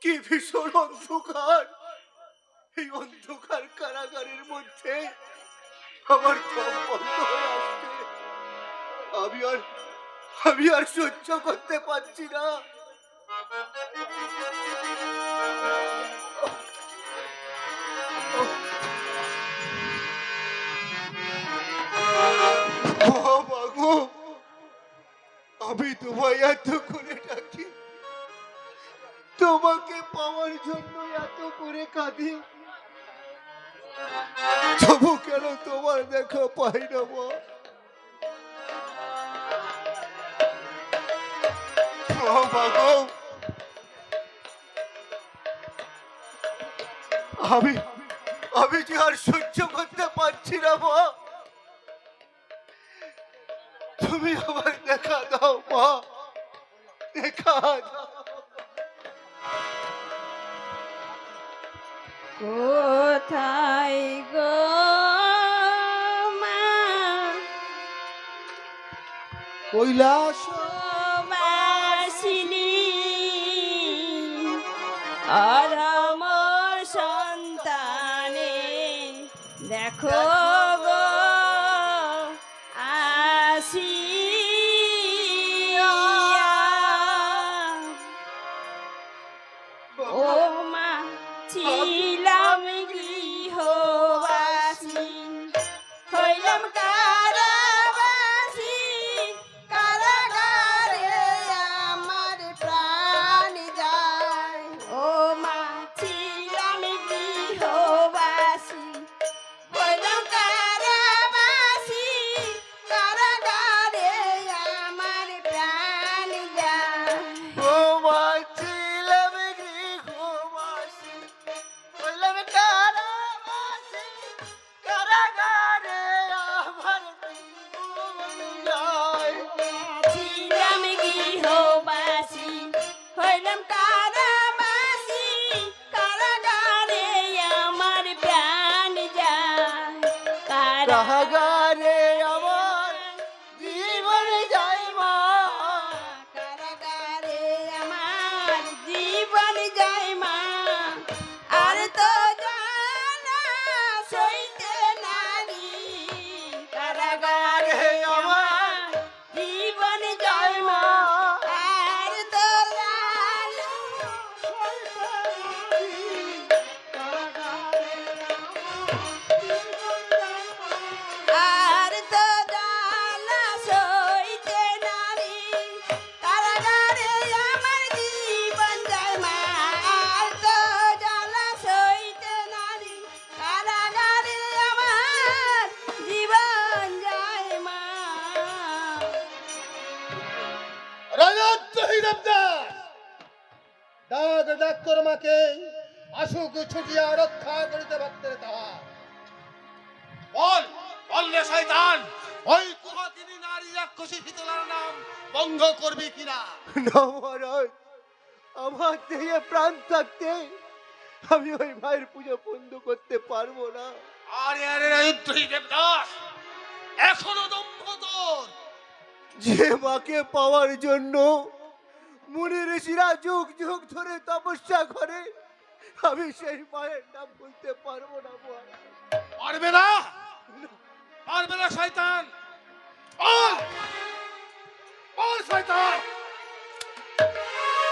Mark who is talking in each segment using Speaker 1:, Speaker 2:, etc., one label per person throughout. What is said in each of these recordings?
Speaker 1: কি ভীষণ অন্ধকার! এই অন্ধকার কারাগারের মধ্যে আমার দম বন্ধ হয়ে আসছে। আমি আর আমি আর সহ্য করতে পারছি না। ও মাগো, আমি তোমায় এত করে ডাকি, তোমাকে পাওয়ার জন্য এত করে কাঁদি, তবু কেন তোমার দেখা পাই না মা? ও মাগো, আমি আমি যে আর সহ্য করতে পারছি না মা। তুমি আমার দেখা দাও মা, দেখা দাও।
Speaker 2: কোথায় গো মা
Speaker 1: কৈলাস
Speaker 2: বাসিনী অধম সন্তানে দেখো গো আসিয়া ও মা ছিলাম গৃহবাসী হইলাম কারাবাসী কারাগারে আমার প্রাণ যায় ও মা ছিলাম গৃহবাসী হইলাম কারাবাসী কারাগারে আমার প্রাণ যায়
Speaker 1: ও মা ছিলাম গৃহবাসী, হইলাম কারাবাসী, কারাগারে আমার জীবন যায়।
Speaker 2: ছিলাম গৃহবাসী হইলাম কারাবাসী কারাগারে আমার প্রাণ যায়
Speaker 1: কারাগারে আমার জীবন যায় মা।
Speaker 2: কারাগারে আমার জীবন যায় মা আর তো জানা সইতে নারী কারাগারে আমার জীবন যায় মা আর তো জানা সইতে আর তো জানা সইতে নারী কারাগারে আমার জীবন যায় মা আর তো জানা সইতে নারী কারাগারে আমার জীবন যায় মা
Speaker 3: রাজত্বহীন দেবদাস দাগ ডাক্তার মাকে আসুক ছুটিয়া রক্ষা করিতে পারতে তাহা বল বললে শয়তান ওই কুহাকিনী নারী রাক্ষসী শীতলার নাম বন্ধ করবি কিনা?
Speaker 1: না মহারাজ, আমার দেহে প্রাণ থাকতে আমি ওই মায়ের পুজো বন্ধ করতে পারবো না।
Speaker 3: আরে আরে রাজত্বহীন দেবদাস এখনো দম্ভ তোর?
Speaker 1: যে মাকে পাওয়ার জন্য মুনি ঋষিরা যুগ যুগ ধরে তপস্যা করে, আমি সেই মায়ের নাম বলতে পারবো না মহারাজ।
Speaker 3: পারবে না? পারবে না শয়তান? বল বল শয়তান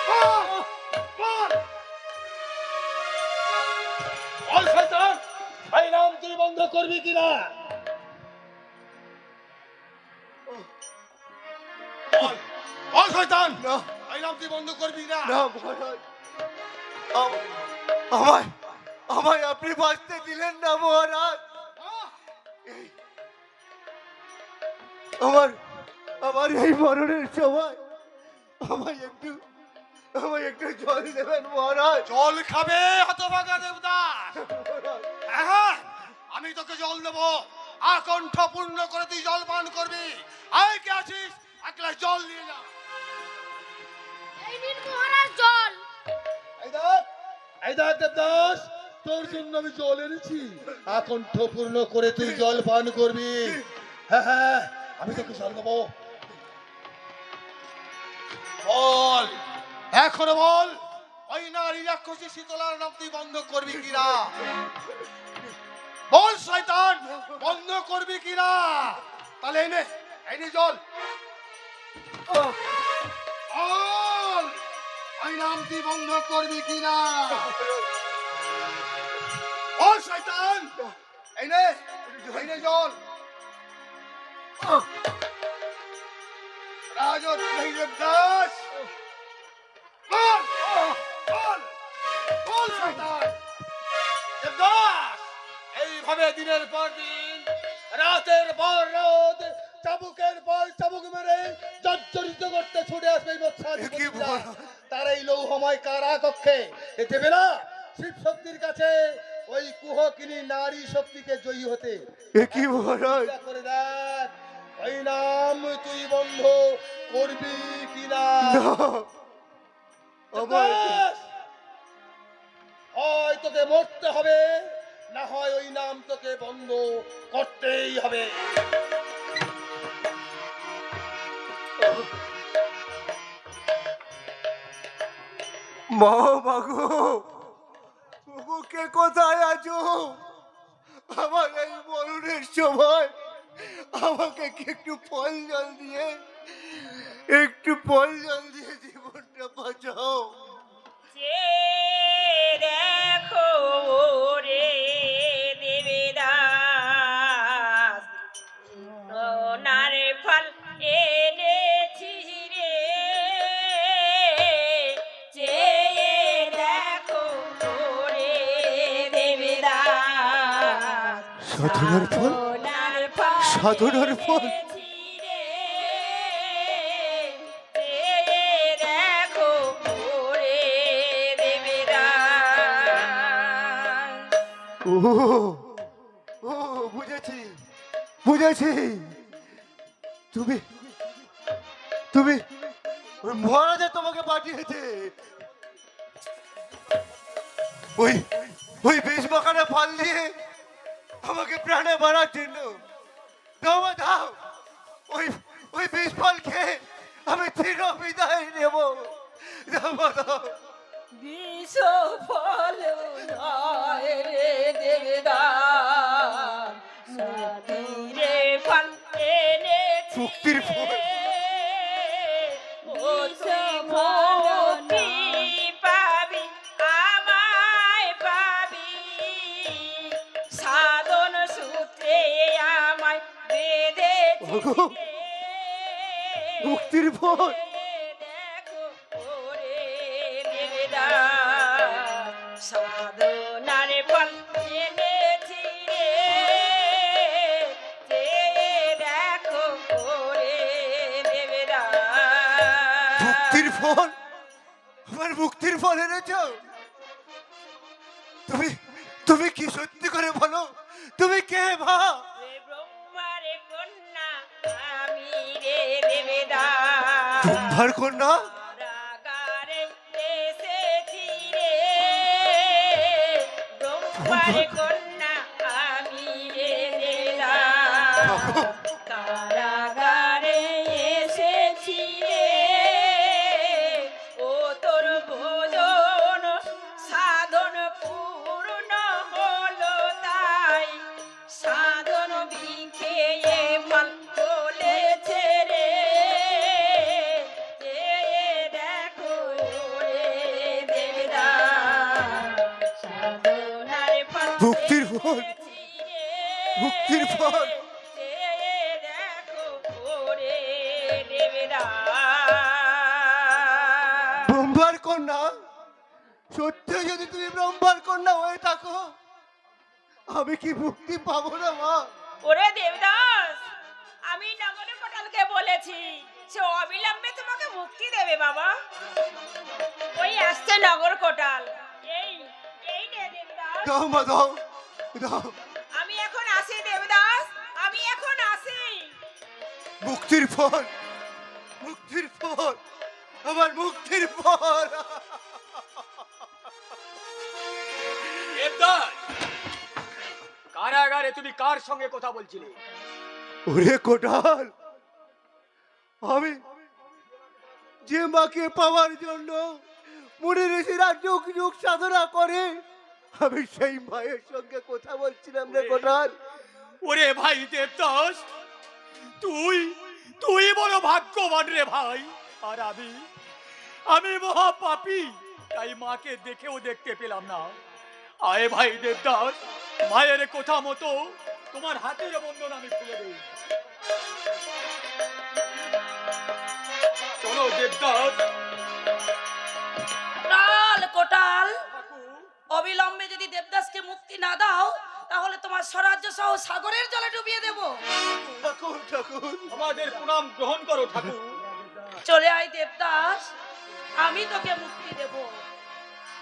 Speaker 3: বল বল বল শয়তান এই নাম তুই বন্ধ করবি কিনা? বল বল শয়তান
Speaker 1: না
Speaker 3: এই নাম তুই বন্ধ করবি না?
Speaker 1: না মহারাজ, আমায় আমায় আপনি বাঁচতে দিলেন না মহারাজ। এই- আমার আমার এই মরণের সময় আমায় একটু জল দেবেন মহারাজ।
Speaker 3: জল খাবে হতভাগা দেবদাস?
Speaker 1: মহারাজ,
Speaker 3: হ্যাঁ আমি তোকে জল দেবো আকণ্ঠ পূর্ণ করে তুই জল পান করবি। আয় কে আছিস এক গ্লাস জল নিয়ে যা।
Speaker 4: এই নিন মহারাজ জল।
Speaker 3: এই দেখ দেবদাস তোর জন্য আমি জল এনেছি আকণ্ঠ পূর্ণ করে তুই জল পান করবি। হ্যাঁ হ্যাঁ আমি তোকে জল দেবো। বল এখনো বল ওই নারী রাক্ষসী শীতলার নাম তুই বন্ধ করবি কিনা? বল শয়তান, বন্ধ করবি কিনা? তাহলে এনে জল। বল, ওই নাম তুই বন্ধ করবি কিনা? বল শয়তান, এনে জল। রাজত্রী দেবদাস, বল, বল, বল শয়তান। দেবদাস এইভাবে দিনের পর দিন, রাতের পর রাত, চাবুকের পর চাবুক মেরে জর্জরিত করতে ছুটে আসবে এই মৎস্যাধিপতিরা। তার এই লৌহময় কারাকক্ষে দেবে না শিব শক্তির কাছে ওই কুহকিনী নারী শক্তিকে জয়ী হতে।
Speaker 1: কি মহারাজ,
Speaker 3: করে দেখ ওই নাম তুই বন্ধ করবি কিনা? দেবদাস, হয় তোকে মরতে হবে, না হয় ওই নাম তোকে বন্ধ করতেই হবে।
Speaker 1: মা মাগো, কে কোথায় আছো? আমার এই মরণের সময় আমাকে কি একটু ফল জল দিয়ে জীবনটা বাঁচাও।
Speaker 2: যে দেখো রে দেবদাস, সোনার ফল এনেছি রে। যে দেখো রে দেবদাস,
Speaker 1: সাধনার ফল,
Speaker 2: সোনার ফল
Speaker 1: সাধনার ফল।
Speaker 2: এনেছি রে। যে দেখো রে দেবদাস।
Speaker 1: ও ও বুঝেছি, বুঝেছি। তুমি তুমি ওই মহারাজা তোমাকে পাঠিয়েছে ওই ওই বিষ মাখানা ফল দিয়ে আমাকে প্রাণে মারার জন্য। দাও মা, দাও, ওই ওই বিষ ফল খেয়ে আমি চির বিদায় নেব। দাও মা, দাও।
Speaker 2: বিষ ফল নয় রে দেবদাস, সাধুরে ফল এনেছি
Speaker 1: মুক্তির ফল।
Speaker 2: রে। ও মুক্তি পাবি, আমায় পাবি, সাধন সূত্রে আমায় বেঁধেছি
Speaker 1: ওগো,
Speaker 2: রে।
Speaker 1: মুক্তির ফল।
Speaker 2: দেখো ওরে দেবদাস, সাধনার ফল এনেছি রে। যে দেখো ওরে দেবদাস।
Speaker 1: মুক্তির ফল, আমার মুক্তির ফল এনেছ? তুমি তুমি কি সত্যি করে বলো, তুমি কে মা?
Speaker 2: রে ব্রহ্মার কন্যা আমি রে দেবদাস,
Speaker 1: ব্রহ্মার কন্যা?
Speaker 2: কারাগারে এসেছি রে। ব্রহ্মার কন্যা আমি রে দেবদাস, কারাগারে এসেছি রে। ও তোর ভোজন সাধন পূর্ণ হলো তাই, সাধন বিখেয়ে ফল ফলেছে রে। যে দেখো রে দেবদাস, সাধনার ফল
Speaker 1: মুক্তির ফল,
Speaker 2: এনেছি রে।
Speaker 1: মুক্তির ফল।
Speaker 2: যে দেখো রে দেবদাস।
Speaker 1: ব্রহ্মার কন্যা? সত্যি যদি তুমি ব্রহ্মার কন্যা হয়ে থাকো, আমি কি মুক্তি পাবো না মা?
Speaker 2: ওরে দেবদাস, আমি নগর কোটালকে বলেছি সে অবিলম্বে তোমাকে মুক্তি দেবে বাবা। ওই আসছে নগর কোটাল। এই এই নে দেবদাস,
Speaker 1: দাও মা, দাও, দাও।
Speaker 2: আমি এখন আসি দেবদাস, আমি এখন আসি।
Speaker 1: মুক্তির ফল, মুক্তির ফল, আমার মুক্তির ফল।
Speaker 5: দেবদাস, কারাগারে তুমি কার সঙ্গে কথা বলছিলে?
Speaker 1: ওরে কোটাল, আমি যে মাকে পাওয়ার জন্য মুনি ঋষিরা যুগ যুগ সাধনা করে, আমি সেই মায়ের সঙ্গে কথা বলছিলাম রে কোটাল।
Speaker 5: ওরে ভাই দেবদাস, তুই তুই বড় ভাগ্যবান রে ভাই। আর আমি মহা পাপী, তাই মাকে দেখেও দেখতে পেলাম না। আয় ভাই দেবদাস, মায়ের কথা মতো তোমার হাতের বন্ধন আমি খুলে দেই। চলো দেবদাস।
Speaker 6: কোটাল কোটাল, অবিলম্বে যদি দেবদাসকে মুক্তি না দাও তাহলে তোমার স্বরাজ্য সহ সাগরের জলে ডুবিয়ে দেব।
Speaker 1: ঠাকুর ঠাকুর,
Speaker 5: আমাদের প্রণাম গ্রহণ করো ঠাকুর।
Speaker 6: চলে আয় দেবদাস, আমি তোকে মুক্তি দেব।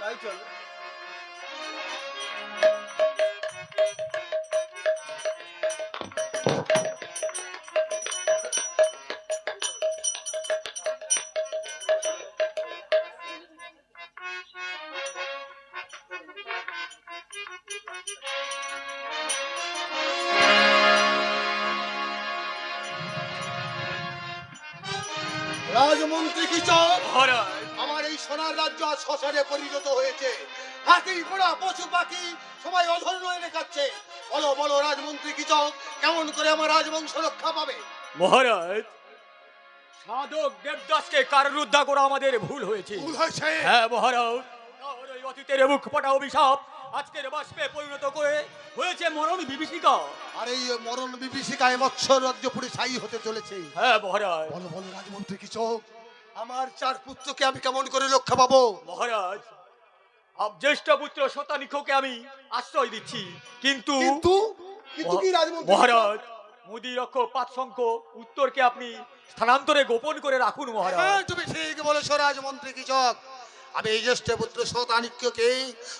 Speaker 1: তাই চলো।
Speaker 3: রাজমন্ত্রী কিচক,
Speaker 5: মহারাজ,
Speaker 3: আমার এই সোনার রাজ্য আজ শ্মশানে পরিণত হয়েছে। হাতি ঘোড়া পশু পাখি সবাই অধর্ম এনে খাচ্ছে। বলো বলো রাজমন্ত্রী কিচক, কেমন করে আমার রাজবংশ রক্ষা পাবে?
Speaker 5: মহারাজ, সাধক দেবদাসকে কারারুদ্ধ করা আমাদের ভুল হয়েছে।
Speaker 3: ভুল হয়েছে?
Speaker 5: হ্যাঁ মহারাজ, তার ওই অতীতের মুখ ফাটা অভিশাপ আজকের বাষ্পে পরিণত করে হয়েছে মরণ বিভীষিকা।
Speaker 3: আর এই মরণ বিভীষিকায় মৎস্য রাজ্য পুরী ছাই হতে চলেছে।
Speaker 5: হ্যাঁ মহারাজ।
Speaker 3: বলো বলো রাজমন্ত্রী কিচক, আমার 4 পুত্রকে আমি কেমন করে রক্ষা পাবো?
Speaker 5: মহারাজ, জ্যেষ্ঠ পুত্র শতানিককে আমি আশ্রয় দিচ্ছি, কিন্তু
Speaker 3: কিন্তু কিন্তু কি রাজমন্ত্রী
Speaker 5: মহারাজ, মুদি রক্ষক পাৎসঙ্ক উত্তরকে আপনি স্থানান্তরে গোপন করে রাখুন
Speaker 3: হ্যাঁ,
Speaker 5: মহারাজ।
Speaker 3: তুমি ঠিক বলেছো রাজমন্ত্রী কিচক। আমি এই জ্যেষ্ঠ পুত্র শতানিক্যকে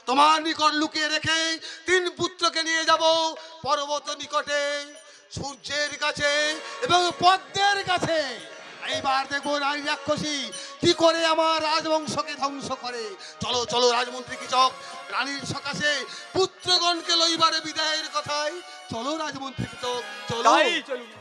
Speaker 3: তোমার নিকট লুকিয়ে রেখে 3 পুত্রকে নিয়ে যাব পর্বত নিকটে, সূর্যের কাছে এবং পদ্মের কাছে। এইবার দেখবো নারী রাক্ষসী কি করে আমার রাজবংশকে ধ্বংস করে। চলো চলো রাজমন্ত্রী কিচক, রানীর সকাশে পুত্রগণকে লইবারে বিদায়ের কথায় চলো রাজমন্ত্রী কিচক, চলো।
Speaker 5: তাই চলুন।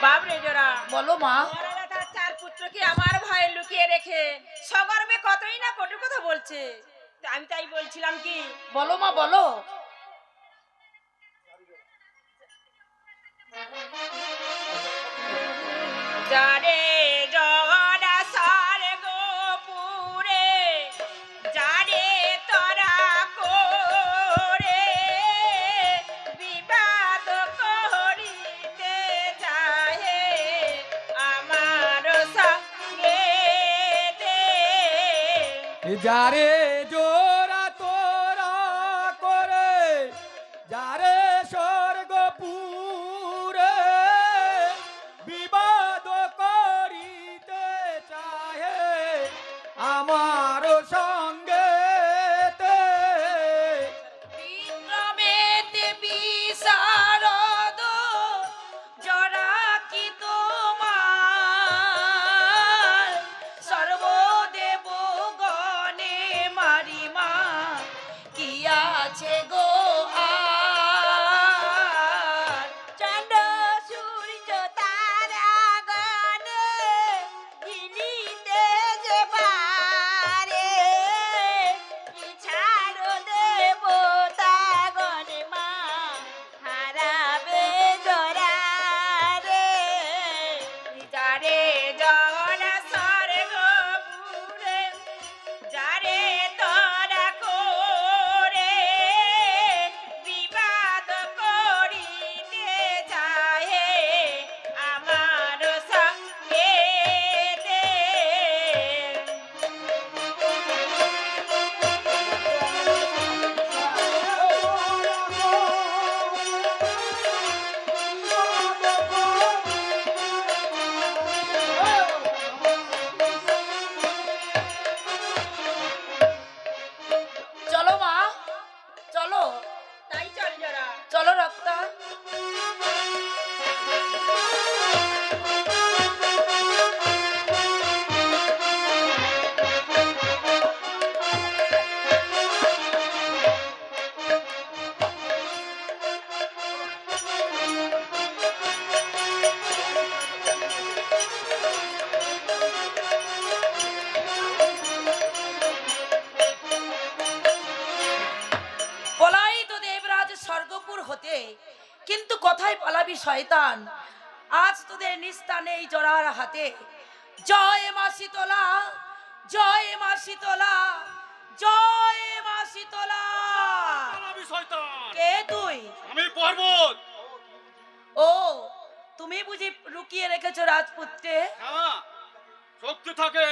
Speaker 2: বাবরে জোড়া,
Speaker 6: বলো মা।
Speaker 2: মহারাজা তার 4 পুত্রকে আমার ভয়ে লুকিয়ে রেখে সগর্বে কতই না কটু কথা বলছে। তা আমি তাই বলছিলাম কি,
Speaker 6: বলো মা বলো।
Speaker 2: যারে জগনা স্বর্গ পুরে, যারে তরা করে বিবাদ করিতে চাহে আমার সঙ্গে
Speaker 5: যারে জোড়া তোরা করে, যারে স্বর্গপুরে বিবাদ করিতে চাহে আমার সঙ্গে।
Speaker 6: বিক্রমেতে বিশারদ জরা কি তোমার, সর্বদেব গণে স্বর্গপুর হতে, কিন্তু কোথায় পালাবি শয়তান? আজ তোদের নিস্তানে এই জোড়ার হাতে। জয় মা শীতলা, জয় মা শীতলা, জয় মা শীতলা।
Speaker 5: পালাবি শয়তান।
Speaker 6: কে তুই?
Speaker 5: আমি পর্বত।
Speaker 6: ও, তুমি বুঝি লুকিয়ে রেখেছো রাজপুত্রে?
Speaker 5: হ্যাঁ, শক্তি থাকে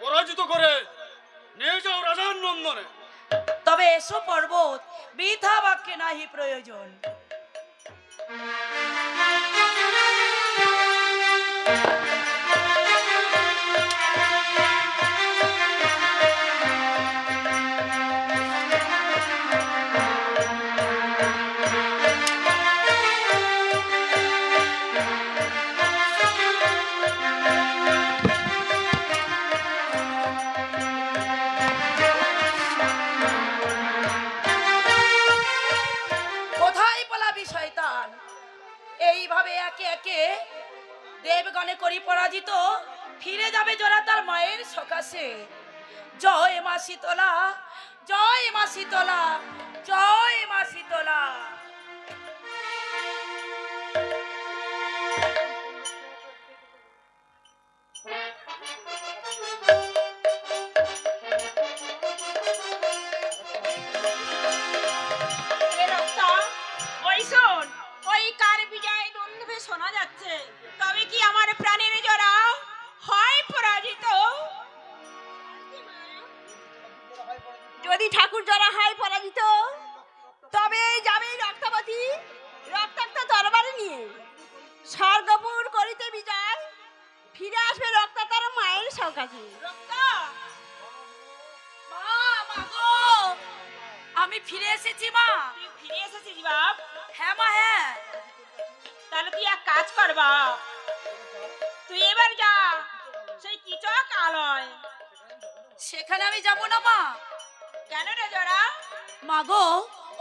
Speaker 5: পরাজিত করে নিয়ে যাও রাজার নন্দনে।
Speaker 6: তবে এসো পর্বত, বৃথা বাক্যে নাহি প্রয়োজন। কোথায় পালাবি শয়তান? এইভাবে একে একে দেবগণে করি পরাজিত, ফিরে যাবে জোড়া তার মায়ের সকাশে। জয় মা শীতলা, জয় মা শীতলা, জয় মা শীতলা।
Speaker 2: এ রক্তা, ওই শোন, ওই কার বিজয় দুন্দুভে শোনা যাচ্ছে। তবে কি আমার প্রাণের জোড়া হয় পরাজিত? যদি ঠাকুর জোড়া হয় পরাজিত, তবে যাবে রক্তাবতী রক্তাক্ত তরবারি নিয়ে স্বর্গপুর করিতে বিজয়, ফিরে আসবে রক্তা তার মায়ের সকাশে। রক্তা,
Speaker 6: মা, মা গো, আমি ফিরে এসেছি মা।
Speaker 2: তুই ফিরে এসেছিস বাপ?
Speaker 6: হ্যাঁ মা, হ্যাঁ।
Speaker 2: তাহলে তুই এক কাজ কর বাপ, তুই এবার যা সেই কিচক আলয়।
Speaker 6: সেখানে আমি যাব না মা।
Speaker 2: কেন রে জোড়া?
Speaker 6: মা গো,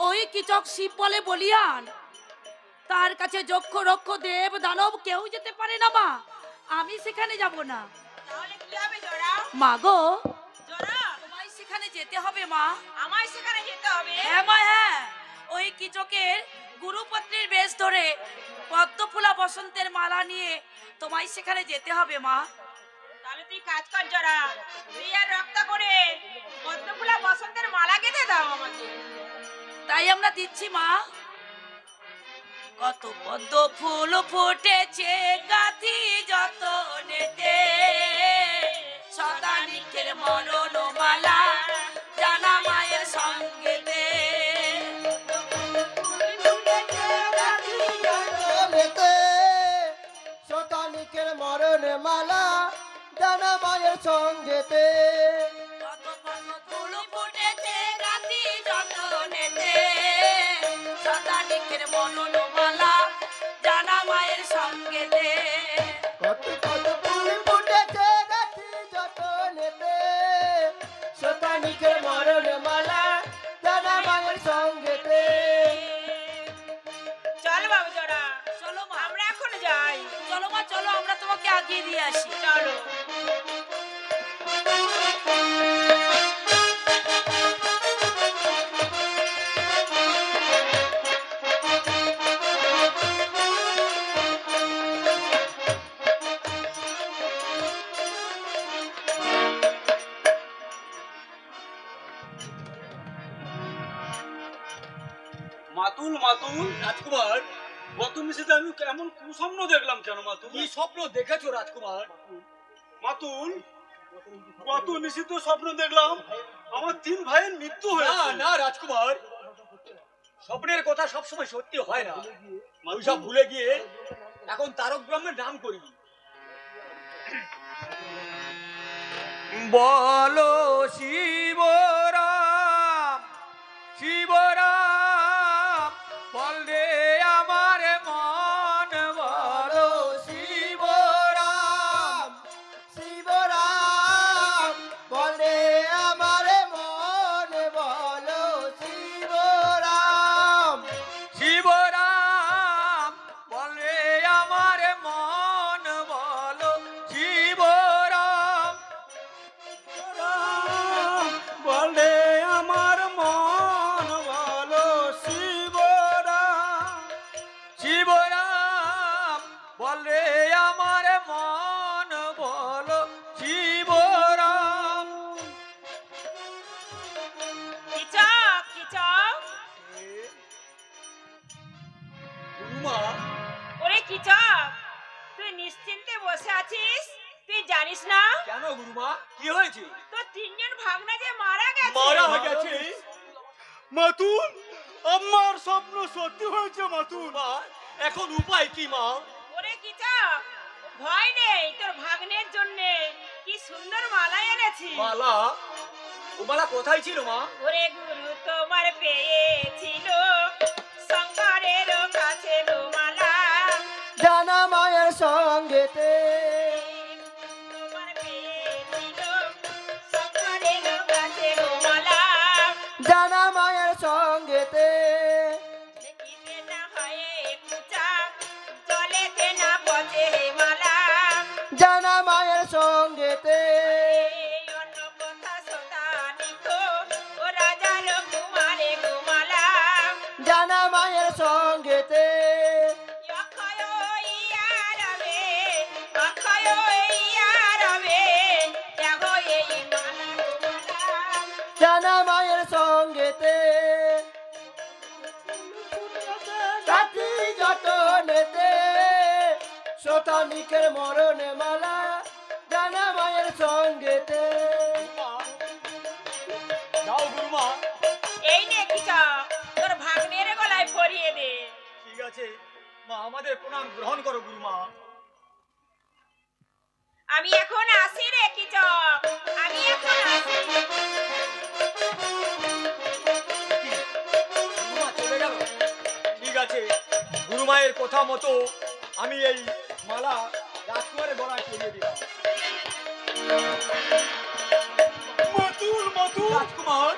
Speaker 6: ওই কিচক শিব বলে বলিয়ান, তার কাছে যক্ষ রক্ষ দেব দানব কেউ যেতে পারে না মা। আমি সেখানে যাব না।
Speaker 2: তাহলে কি হবে জোড়া?
Speaker 6: মা গো,
Speaker 2: জোড়া,
Speaker 6: তোমায় সেখানে যেতে হবে মা।
Speaker 2: আমায় সেখানে যেতে হবে?
Speaker 6: হ্যাঁ মা, হ্যাঁ। ওই কিচকের গুরুপত্নীর বেশ ধরে পদ্মফুলা বসন্তের মালা নিয়ে তোমায় সেখানে যেতে হবে মা।
Speaker 2: তাহলে তুই কাজ কর জোড়া, তুই আর রক্তা করে পদ্মফুলা বসন্তের মালা গেঁথে দাও আমাকে।
Speaker 6: তাই আমরা দিচ্ছি মা। কত পদ্ম ফুল ফুটেছে গাথি যতনেতে, শতানিকের মরণ মালা জানা মায়ের সঙ্গেতে।
Speaker 3: শতানিকের মরণ মালা জানা মায়ের সঙ্গেতে।
Speaker 6: কত পদ্ম ফুল ফুটেছে গাথি যতনেতে, শতানিকের মরণ মালা জানা মায়ের সঙ্গেতে।
Speaker 3: কত কত ফুল ফুটেছে গাছি যতনেতে, শতানিকের মরণ মালা জানা মায়ের সঙ্গেতে।
Speaker 2: চল বাবু জোড়া,
Speaker 6: চলো মা,
Speaker 2: আমরা এখন যাই।
Speaker 6: চলো মা, চলো, আমরা তোমাকে আগিয়ে দিয়ে আসি।
Speaker 2: চলো।
Speaker 5: মাতুল মাতুল রাজকুমার, গত নিশীথে আমি কেমন কুস্বপ্ন দেখলাম কেন মাতুল?
Speaker 3: কি স্বপ্ন দেখেছো রাজকুমার?
Speaker 5: মাতুল, গত নিশীথে স্বপ্ন দেখলাম আমার 3 ভাইয়ের মৃত্যু
Speaker 3: না
Speaker 5: হয়েছে।
Speaker 3: না রাজকুমার, স্বপ্নের কথা সবসময় সত্যি হয় না। মানুষ সব ভুলে গিয়ে এখন তারক ব্রহ্মের নাম করি।
Speaker 5: বলো শিবরাম, শিবরাম, বল রে আমার মন, বলো শিবরাম,
Speaker 3: শিবরাম বলে আমার মন, বলো শিবরাম।
Speaker 5: শিবরাম, বল রে আমার মন, বলো শিবরাম, বল রে আমার মন, গুরুমা।
Speaker 2: ওরে কিচক, তুই নিশ্চিন্তে বসে আছিস? তুই জানিস না
Speaker 5: কেন গুরুমা, কি হয়েছে?
Speaker 2: তোর তিনজন ভাগনা যে মারা গেছে।
Speaker 5: মারা গেছে? মাতুন, আমার স্বপ্ন সত্যি হয়েছে মাতুন। মা, এখন উপায় কি মা?
Speaker 2: ওরে কিচক, ভয় নেই, তোর ভাগ্নের জন্য কি সুন্দর মালা এনেছি।
Speaker 5: মালা? ও মালা কোথায় ছিল মা?
Speaker 2: ওরে গুরু তোমার পেয়েছিল শঙ্করের কাছে গো মালা।
Speaker 1: জানা মায়ের সঙ্গেতে
Speaker 2: তোমার পেয়েছিল শঙ্করের কাছে গো মালা।
Speaker 1: জানা মায়ের সঙ্গেতে
Speaker 2: দেখিতে না হয় কুচা, জলেতে না পচে মালা।
Speaker 1: জানা মায়ের সঙ্গেতে
Speaker 2: এই অন্য কথা সদানিক ও রাজার কুমারে গো মালা।
Speaker 1: জানা মায়ের সঙ্গেতে
Speaker 2: অক্ষয় ইয়ারবে, অক্ষয় ইয়ারবে, দেখো এই মালা গো মালা।
Speaker 1: জানা মায়ের সঙ্গেতে সাথী যতনেতে শতানিকের মরণে মালা। জানা মায়ের সঙ্গেতে
Speaker 5: যাও গুরুমা।
Speaker 2: এই নে কিচক, তোর ভাগ্নের গলায় পরিয়ে দে।
Speaker 5: ঠিক আছে মা, আমাদের প্রণাম গ্রহণ করো গুরুমা।
Speaker 2: আমি এখন আসি রে কিচক, আমি এখন আসি।
Speaker 5: গুরুমা চলে গেল? ঠিক আছে, গুরুমায়ের কথা মতো আমি এই মালা রাজকুমারের গলায় পরিয়ে দিলাম। মাতুল, মাতুল। রাজকুমার,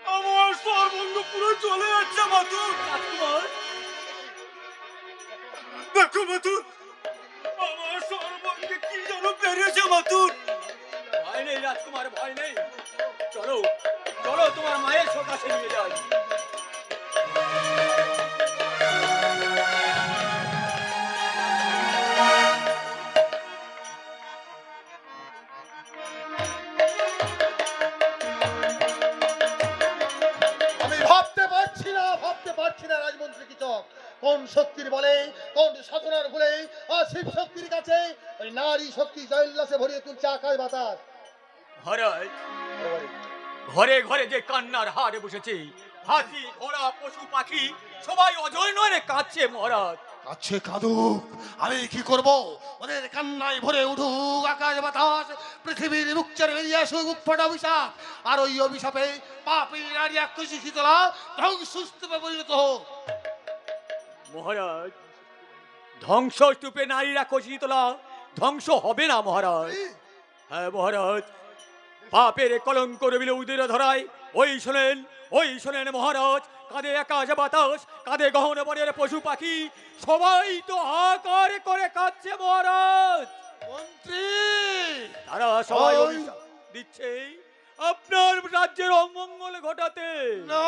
Speaker 5: আমার সর্বঙ্গ পুরো চলে যাচ্ছে মাতুল। রাজকুমার, দেখো মাতুল, আমার সর্বঙ্গে কি যেন বেড়েছে মাতুল। ভয় নেই রাজকুমার, ভয় নেই। চলো চলো, তোমার মায়ের কাছে নিয়ে যাই।
Speaker 3: আমি ভাবতে পারছি না রাজমন্ত্রী কিচক, কোন শক্তির বলে, কোন সাধনার বলে আর শিব শক্তির কাছে ওই নারী শক্তি জয়োল্লাসে ভরিয়ে তুলছে আকাশ বাতাস।
Speaker 5: মহারাজ, ঘরে ঘরে যে কান্নার হাড়ে বসেছে, হাতি ঘোড়া পশু পাখি সবাই অজয় নয় কাঁদছে মহারাজ।
Speaker 3: কাছে কাঁদুক, আমি কি করব? ওদের কান্নায় ভরে উঠুক আকাশ বাতাস, পৃথিবীর মুখ ছেড়ে বেরিয়ে আসুক উৎপট অভিশাপ, আর ওই অভিশাপে পাপী নারী আকুশি শীতলা ধ্বংসস্তূপে পরিণত হোক।
Speaker 5: মহারাজ, ধ্বংস স্তূপে নারীরা কচি তোলা ধ্বংস হবে না মহারাজ। হ্যাঁ মহারাজ, পাপের কলঙ্ক রবিল উদর ধরায় ওই শোনেন মহারাজ, কাঁধে আকাশ বাতাস, কাঁধে গহন বনের পশু পাখি সবাই তো হাহাকার করে কাঁদছে মহারাজ।
Speaker 3: মন্ত্রী,
Speaker 5: তারা সবাই
Speaker 3: ওই-
Speaker 5: অভিশাপ দিচ্ছে আপনার রাজ্যের অমঙ্গল ঘটাতে।
Speaker 3: না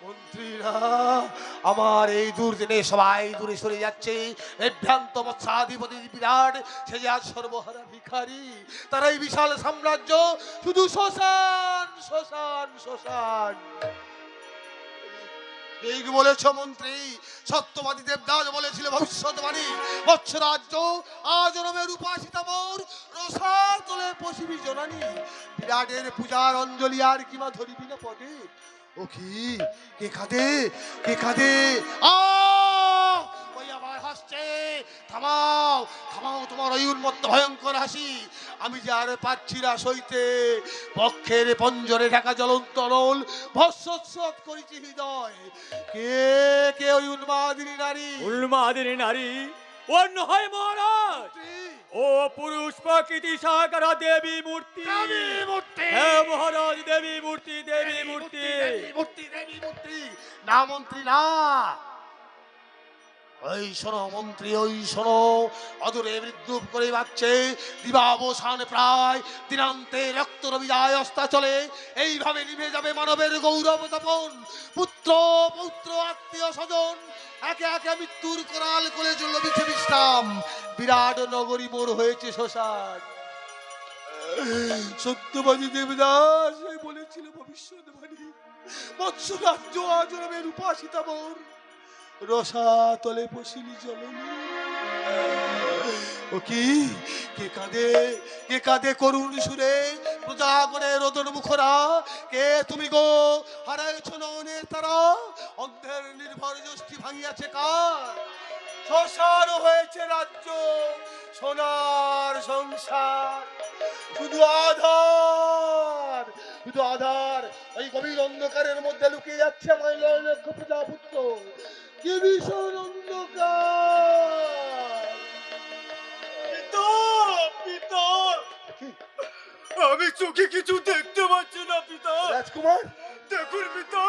Speaker 3: মন্ত্রীরা, আমার এই দুর্দিনে সবাই দূরে সরে যাচ্ছে। ভ্রান্ত মৎস্যাধিপতি বিরাট, সে যে আজ সর্বহারা ভিখারি, তার এই বিশাল সাম্রাজ্য শুধু শ্মশান শ্মশান শ্মশান। ঠিক বলেছ মন্ত্রী, সত্যবাদী দেবদাস বলেছিল ভবিষ্যৎবাণী, মৎস্য রাজ্য আজ রমের উপাসিতা মোর, রসার তোলে পশিবি জনানি, বিরাটের পূজার অঞ্জলি আর কিমা ধরিবি না পদে। ও কি, কে কাঁদে, কে কাঁদে? ওই আবার হাসছে। থামাও থামাও তোমার ওই উন্মত্ত ভয়ঙ্কর হাসি, আমি যে আর পাচ্ছি না সইতে। পক্ষের পঞ্জরে ঢাকা জ্বলন্ত অনল ভস্মোৎসব করেছি হৃদয়। কে কে ওই উন্মাদিনী নারী?
Speaker 5: উন্মাদিনী নারী অন্য হয় মহারাজ, ও পুরুষ প্রকৃতি সাকারা দেবী মূর্তি। হ্যাঁ মহারাজ, দেবী মূর্তি, দেবী মূর্তি।
Speaker 3: দেবী মূর্তি না মন্ত্রী না। ওই শোনো মন্ত্রী, ওই শোনো, অদূরে বিদ্রুপ করে বাজছে দিবাবসান প্রায়, দিনান্তে রক্ত বিজয় অস্তাচলে এইভাবে নিভে যাবে মানবের গৌরব তপন। পুত্র পৌত্র আত্মীয় স্বজন একে একে মৃত্যুর করাল করে চলল বিছে বিশ্রাম। বিরাট নগরী মোর হয়েছে শ্মশান। সত্যবাদী দেবদাস বলেছিল ভবিষ্যৎবাণী,
Speaker 1: বৎস রাজ্য আজরবে রূপাসিতা মোর রসা তলে পশিলি জলনী। ও কি কে কাঁদে করুণ সুরে প্রজা করে রোদন মুখরা, কে তুমি গো হারাইছ নয়নের তারা, অন্ধের নির্ভর যষ্টি ভাঙিয়াছে কার, শ্মশান হয়েছে রাজ্য সোনার সংসার, শুধু আধার শুধু আধার। ওই গভীর অন্ধকারের মধ্যে লুকিয়ে যাচ্ছে আমার লক্ষ্য প্রজাপুত্র, কি ভীষণ অন্ধকার।
Speaker 5: পিতা, পিতা, আমি চোখে কিছু দেখতে পাচ্ছি না পিতা।
Speaker 1: রাজকুমার,
Speaker 5: দেখুন পিতা,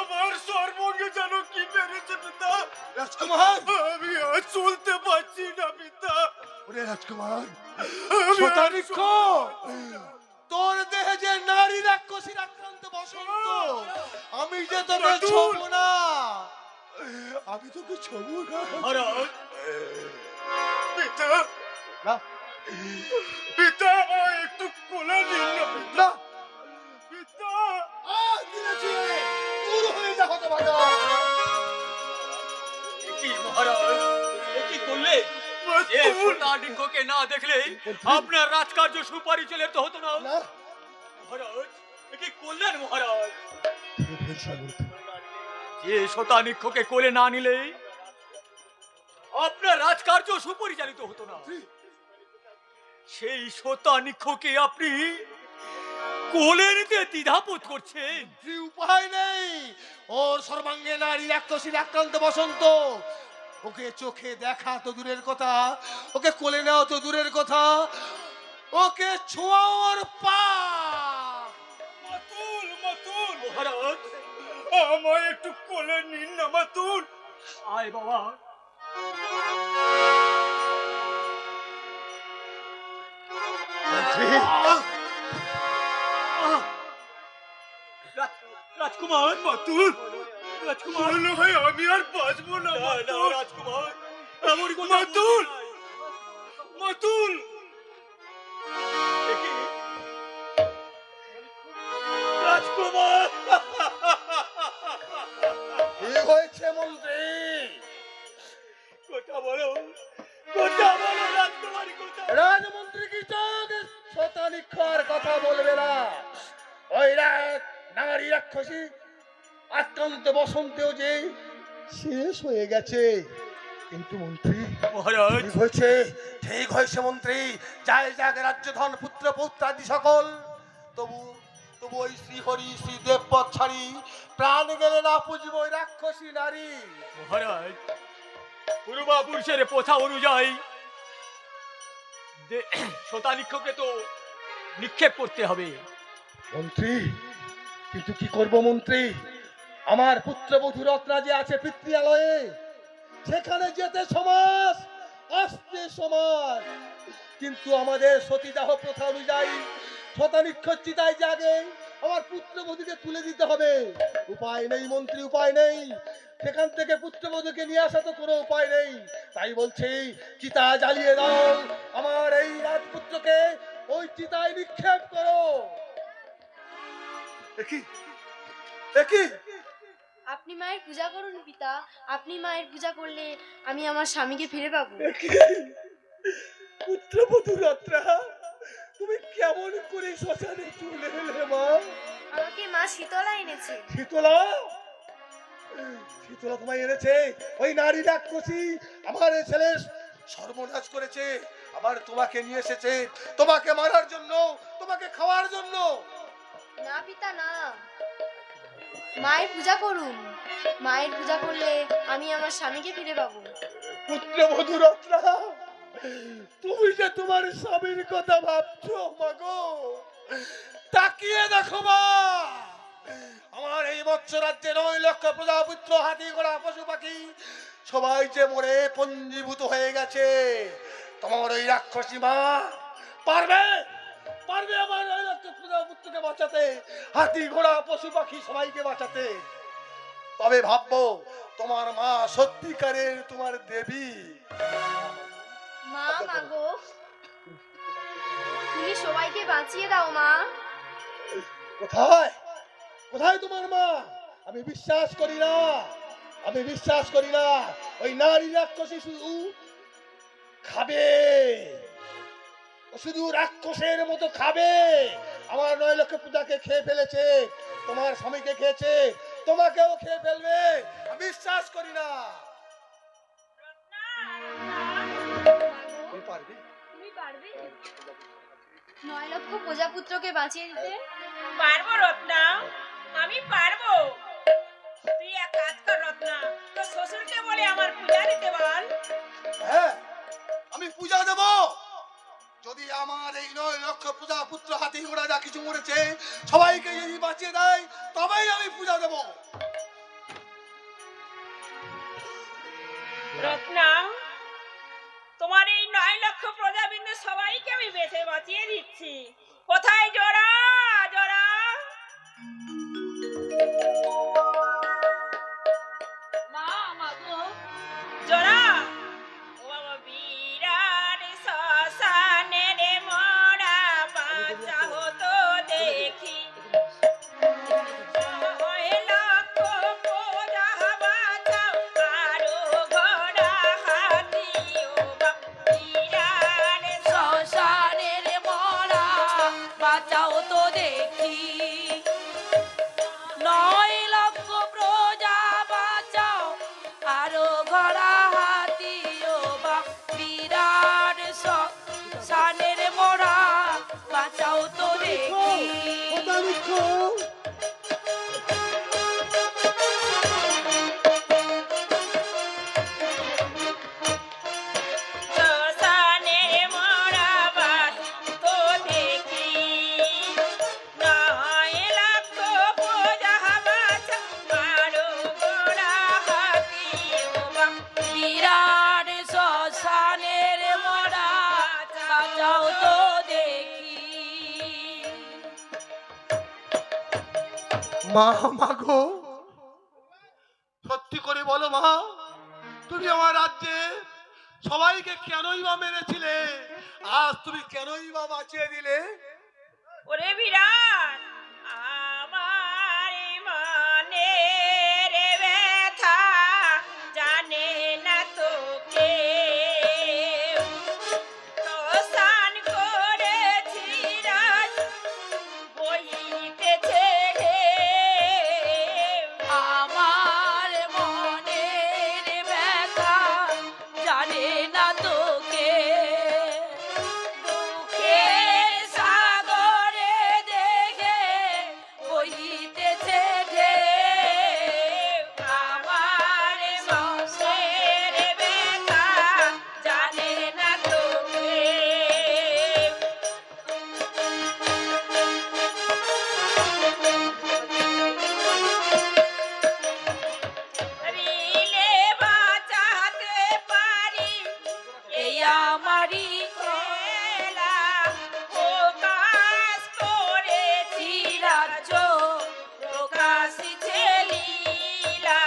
Speaker 5: আমার সর্বঙ্গে যেন কি বেড়েছে পিতা।
Speaker 1: রাজকুমার,
Speaker 5: আমি আর চলতে পারছি না পিতা।
Speaker 1: ওরে রাজকুমার,
Speaker 5: আমি আর
Speaker 1: শতানিক্ষ, তোর দেহে যে নারী রাক্ষসীর আক্রান্ত বসন্ত, আমি যে তোকে
Speaker 5: রাতুল!
Speaker 1: ছোবো না, আমি তোকে ছোবো না।
Speaker 5: মহারাজ, পিতা,
Speaker 1: না,
Speaker 5: পিতা, আমায় একটু কোলে নিন না পিতা।
Speaker 1: না,
Speaker 5: পিতা,
Speaker 1: দিনেছি, দূর হয়ে যা হতভাগা।
Speaker 5: কি মহারাজ, এ কি করলে? এ শতানিক্ষকে না দেখলে আপনার রাজকার্য সুপরিচালিত তো হতো না।
Speaker 1: না,
Speaker 5: মহারাজ, এ কি করলেন মহারাজ?
Speaker 1: ঠিক হয়েছে মন্ত্রী।
Speaker 5: যে শতানিক্ষকে কোলে না নিলে আপনার রাজকার্য সুপরিচালিত হতো না, সেই শতানিক্ষকে আপনি কোলে নিতে দ্বিধাবোধ করছেন।
Speaker 1: কি উপায় নেই, ওর সর্বাঙ্গে নারী রাক্ষসীর আক্রান্ত বসন্ত, ওকে চোখে দেখা তো দূরের কথা, ওকে কোলে নেওয়া তো দূরের কথা, ওকে ছোঁয়ার পাপ।
Speaker 5: মাতুল, মাতুল, মহারাজ, আমায় একটু কোলে নিন না মাতুল। আয় বাবা।
Speaker 1: মন্ত্রী,
Speaker 5: রাজকুমার, মাতুল, রাজকুমার, নয় আমি আর বাঁচবো না। রাজকুমার, এমন কোন মাতুল, মাতুল, রাজকুমার।
Speaker 1: কি হয়েছে মন্ত্রী?
Speaker 5: কথা বলো, কথা বলো রাজকুমারী, কথা।
Speaker 1: রাজমন্ত্রী কি চান? শতানিক্ষর কথা বলবে না। ওই নারী রাক্ষসী আক্রান্ত বসন্তেও যে শেষ হয়ে গেছে, কিন্তু মন্ত্রী
Speaker 5: মহারাজ,
Speaker 1: ঠিক হয়েছে মন্ত্রী, যায় যাক রাজ্য ধন পুত্র পৌত্রাদি সকল, তবু তবু ওই শ্রীহরি শ্রী দেবপথ ছাড়ি প্রাণ গেলে না পুজব ওই রাক্ষসী নারী।
Speaker 5: মহারাজ, পূর্বাপুরুষের প্রথা অনুযায়ী শতানিক্ষকে তো নিক্ষেপ করতে হবে।
Speaker 1: মন্ত্রী, কিন্তু কি করব মন্ত্রী, আমার পুত্রবধূ রত্না যে আছে পিতৃালয়ে, সেখানে যেতে সমাজ আসতে সমাজ, কিন্তু আমাদের সতীদাহ প্রথা অনুযায়ী শতানিক্ষ চিতায় জাগে আমার পুত্রবধূকে তুলে দিতে হবে। উপায় নেই মন্ত্রী, উপায় নেই, সেখান থেকে পুত্রবধূকে নিয়ে আসা তো কোনো উপায় নেই। তাই বলছি, চিতা জ্বালিয়ে দাও, আমার এই রাজপুত্রকে ওই চিতায় নিক্ষেপ করো। একই
Speaker 4: আপনি মায়ের পূজা করুন পিতা, আপনি মায়ের পূজা করলে আমি আমার স্বামীকে ফিরে পাবো।
Speaker 1: পুত্রবধূ রত্না, তুমি কেমন করে শ্মশানে চলে এলে মা?
Speaker 4: আমাকে মা শীতলা এনেছে।
Speaker 1: শীতলা, শীতলা তোমায় এনেছে? ওই নারী রাক্ষসী আমার এই ছেলে সর্বনাশ করেছে, আবার তোমাকে নিয়ে এসেছে তোমাকে মারার জন্য, তোমাকে খাওয়ার জন্য।
Speaker 4: না পিতা না, মায়ের পূজা করুন, মায়ের পূজা করলে আমি আমার স্বামীকে ফিরে পাবো।
Speaker 1: পুত্রবধূ রত্না, তুমি যে তোমার স্বামীর কথা ভাবছো মাগো, তাকিয়ে দেখো মা, আমার এই মৎস্য রাজ্যে 9 লক্ষ প্রজাপুত্র, হাতি ঘোড়া পশু পাখি সবাই যে মরে পঞ্জীভূত হয়ে গেছে। তোমার ওই রাক্ষসী মা পারবে পারবে আমার 9 লক্ষ প্রজাপুত্রকে বাঁচাতে, হাতি ঘোড়া পশু পাখি সবাইকে বাঁচাতে? তবে ভাববো তোমার মা সত্যিকারের তোমার দেবী।
Speaker 4: মা, মাগো, তুমি সবাইকে বাঁচিয়ে দাও মা।
Speaker 1: কোথায়
Speaker 3: কোথায় তোমার মা? আমি বিশ্বাস করি না, আমি বিশ্বাস করি না। ওই নারী রাক্ষসী শুধু খাবে, ও শুধু রাক্ষসের মতো খাবে। আমার 9 লক্ষ পূজাকে খেয়ে ফেলেছে, তোমার স্বামীকে খেয়েছে, তোমাকেও খেয়ে ফেলবে। আমি বিশ্বাস করি না। তুমি পারবে?
Speaker 4: তুমি পারবে 9 লক্ষ প্রজাপুত্রকে বাঁচিয়ে দিতে?
Speaker 2: পারবো রত্না, আমি পারবো। তুই এক কাজ কর রত্না, তো শ্বশুরকে বলে আমার পূজা দিতে বল।
Speaker 3: হ্যাঁ, আমি পূজা দেব। যদি আমার এই 9 লক্ষ পূজা পুত্র হাতি ঘোড়া যা কিছু মরেছে সবাইকে যদি বাঁচিয়ে দেয় তবেই আমি পূজা দেব।
Speaker 2: রত্না, তোমার এই 9 লক্ষ প্রজাবিন্দু সবাইকে আমি বেঁচে বাঁচিয়ে দিচ্ছি। কোথায় জোড়া? জোড়া
Speaker 6: মা মাগো
Speaker 2: জোড়া ও বাবা, বিরাট শ্মশানের মোড়া বাঁচা হতো দেখি। 9 লক্ষ প্রজা বাঁচাও, আরো ঘোড়া হাতি ও বাবা, বিরাট
Speaker 6: শ্মশানের মরা বাঁচাও তো দেখি। 9 লক্ষ প্রজা বাঁচাও, আরো ঘোড়া হাতি ও বা বিরাট শ্মশানের মরা বাঁচাও তো দেখি।
Speaker 2: শ্মশানের মোড়া বাঁচতো দেখি। 9 লক্ষ প্রজা বাঁচাও, আরো ঘোড়া হাতি ও বাবা,
Speaker 6: বিরাট শ্মশানের মরা বাঁচাও তো দেখি।
Speaker 3: মা, মাগো, সত্যি করে বলো মা, তুমি আমার রাজ্যে সবাইকে কেনই বা মেরেছিলে? আজ তুমি কেনই বা বাঁচিয়ে দিলে?
Speaker 2: ওরে বিরাট, আমার মনের ব্যথা জানে না তো কেউ। শ্মশান করেছি রাজ, বইতেছে ঢেউ।
Speaker 6: আমার মনের ব্যথা জানে না তোকে। দুঃখের সাগরে দেখে বহিতেছে ঢেউ। আমার মনের ব্যথা জানে না তোকে।
Speaker 2: রিলে বাঁচাতে পারি,
Speaker 6: এই আমারই
Speaker 2: খেলা প্রকাশ করেছি
Speaker 6: রাজ্য প্রকাশিছে লীলা।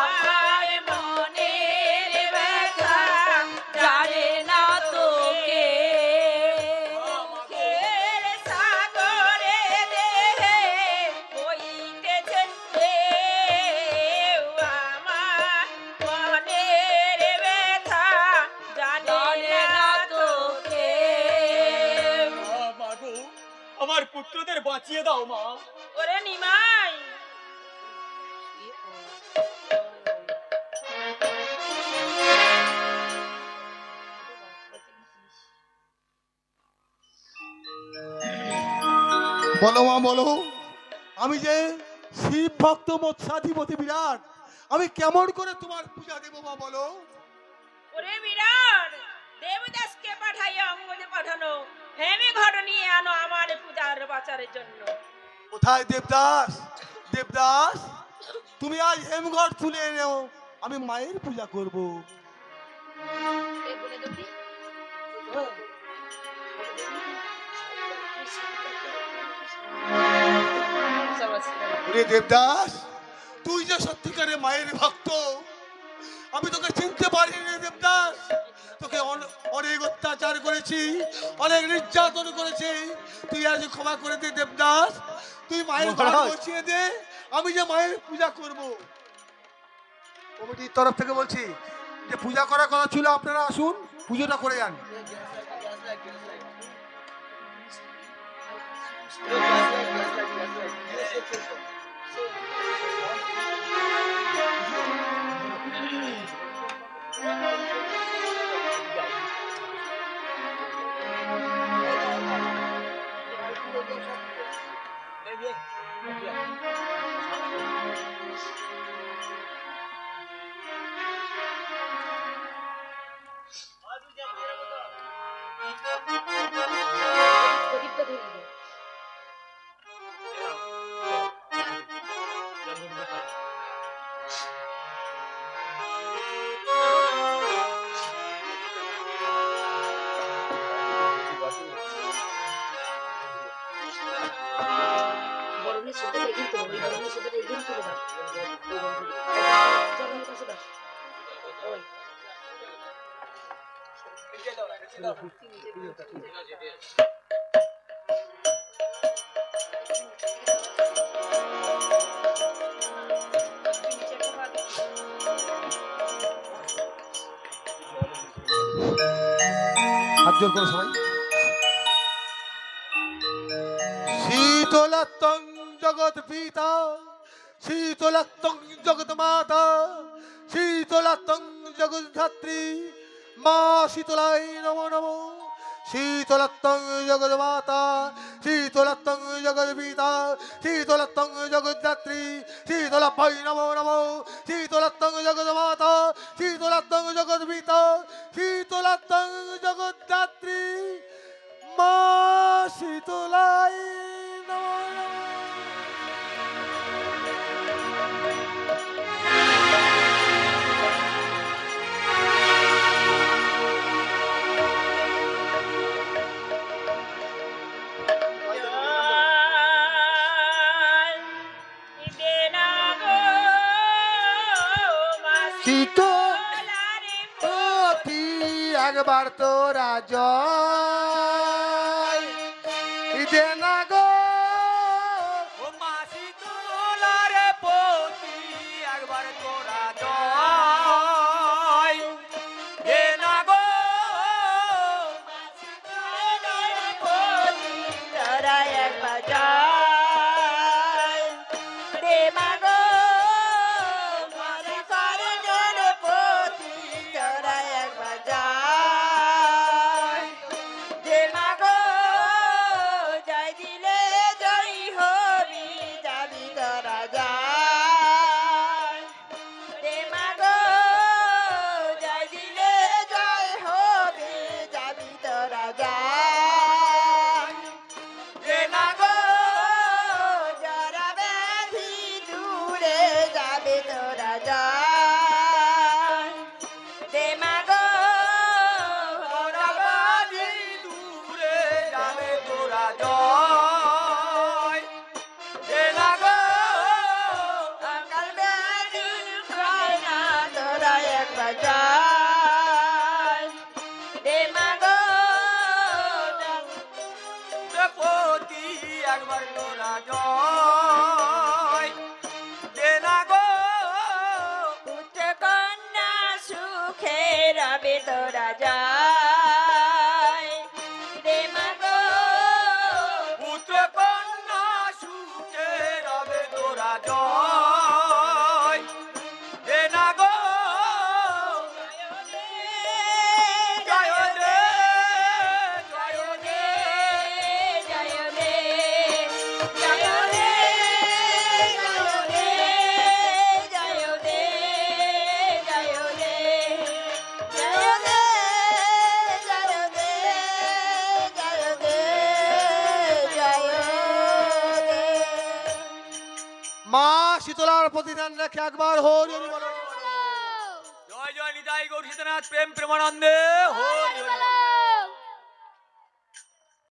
Speaker 6: আমার মনের ব্যথা জানে না তোকে।
Speaker 2: মুখের সাগরে দেহে বইতেছে ঢেউ। আমার মনের ব্যথা জানে না তোকে।
Speaker 5: মা গো, আমার পুত্রদের বাঁচিয়ে দাও মা।
Speaker 2: ওরে নিমাই,
Speaker 3: বলো মা, বলো, আমি যে শিব ভক্ত মৎস্যাধিপতি বিরাট, আমি কেমন করে তোমার পূজা দেবো মা বলো?
Speaker 2: ওরে বিরাট, দেবদাসকে পাঠাইয়া অঙ্গজে পাঠানো হেমে ঘর নিয়ে আনো আমার পূজার বাচারের জন্য।
Speaker 3: কোথায় দেবদাস? দেবদাস, তুমি আজ হেমঘর তুলে এনেও, আমি মায়ের পূজা করব। ওরে দেবদাস, তুই যে সত্যিকারে মায়ের ভক্ত, আমি তোকে চিনতে পারিনি রে দেবদাস। তোকে অনেক অত্যাচার করেছি, অনেক নির্যাতন করেছি, তুই আজ ক্ষমা করে দে দেবদাস। তুই মায়ের ঘাট
Speaker 1: মহারাজ।
Speaker 3: বসিয়ে দে, আমি যে মায়ের পূজা করব। কমিটির তরফ থেকে বলছি যে পূজা করার কথা ছিল, আপনারা আসুন পুজোটা করে যান। হাত জোর করো সবাই। শীতলাত্তং জগৎ পিতা, শীতলাত্তং জগৎ মাতা, শীতলাত্তং জগৎ ধাত্রী, মা শীতলাই নমো নমো। শীতলাত্তং জগৎ মাতা, শীতলাত্তং জগৎ পিতা, শীতলাত্তং জগৎ ধাত্রী, শীতলাভ্যাই নমো নমো। শীতলাত্তং জগৎ মাতা, শীতলাত্তং জগৎ পিতা, শীতলাত্তং জগৎ ধাত্রী, মা শীতলাই নমো নমঃ। শীতলারে একবার তোরা জয় দে না গো।
Speaker 5: ও মাসি তোলারে পতি একবার তোরা জয় দে না গো।
Speaker 2: তোরা একবার জয় রে মাগো মারি করে জোরে পতি তোরা একবার জয় রে মাগো জয় দিলে জয় হবি যাবি তোরা জয় রে মাগো জয় দিলে জয় হবি যাবি তোরা জয়
Speaker 5: দে না গো।
Speaker 2: যারা ব্যাধি দূরে যাবে তোরা যায় দে মাগো
Speaker 5: তোরা বাড়ি দূরে যাবে তোরা জয় দে না গো।
Speaker 2: অকাল ব্যাধি হয় না তোরা একবার যায় দে মাগো
Speaker 5: পতি একবার তোরা জয় দে না গো।
Speaker 2: পুত্র কন্যা সুখে রবে তোরা যায় দে মাগো
Speaker 5: পুত্র কন্যা সুখে রবে তোরা জয় দে না গো। জয় দে জয় দে
Speaker 2: জয় দে জয় দে জয় দে জয় দে জয় দে জয় দে জয় দে জয় দে।
Speaker 3: মা শীতলার প্রতিদান রেখে একবার হরি হরি বলো।
Speaker 5: জয় জয় নিতাই গৌর সীতানাথ প্রেম প্রেমানন্দে হরি হরি বল।